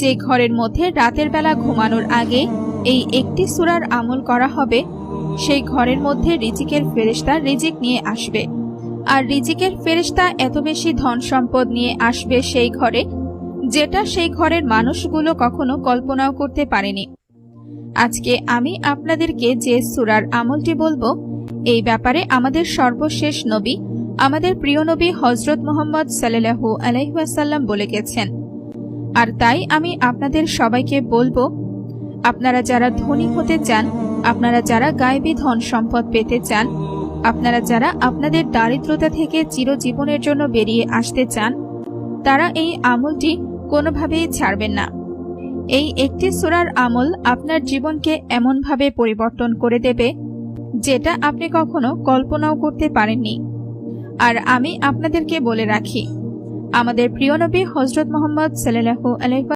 যে ঘরের মধ্যে রাতের বেলা ঘুমানোর আগে এই একটি সূরার আমল করা হবে, সেই ঘরের মধ্যে রিজিকের ফেরেশতা রিজিক নিয়ে আসবে। আর রিজিকের ফেরেশতা এত বেশি ধন সম্পদ নিয়ে আসবে সেই ঘরে, যেটা সেই ঘরের মানুষগুলো কখনো কল্পনাও করতে পারেনি। আজকে আমি আপনাদেরকে যে সূরার আমলটি বলবো, এই ব্যাপারে আমাদের সর্বশেষ নবী, আমাদের প্রিয় নবী হযরত মুহাম্মদ সাল্লাল্লাহু আলাইহি ওয়াসাল্লাম বলে গেছেন। আর তাই আমি আপনাদের সবাইকে বলবো, আপনারা যারা ধনী হতে চান, আপনারা যারা গায়েবী ধন সম্পদ পেতে চান, আপনারা যারা আপনাদের দারিদ্রতা থেকে চিরজীবনের জন্য বেরিয়ে আসতে চান, তারা এই আমলটি কোনোভাবেই ছাড়বেন না। এই একটি সূরার আমল আপনার জীবনকে এমনভাবে পরিবর্তন করে দেবে, যেটা আপনি কখনো কল্পনাও করতে পারেননি। আর আমি আপনাদেরকে বলে রাখি, আমাদের প্রিয় নবী হযরত মুহাম্মদ সাল্লাল্লাহু আলাইহি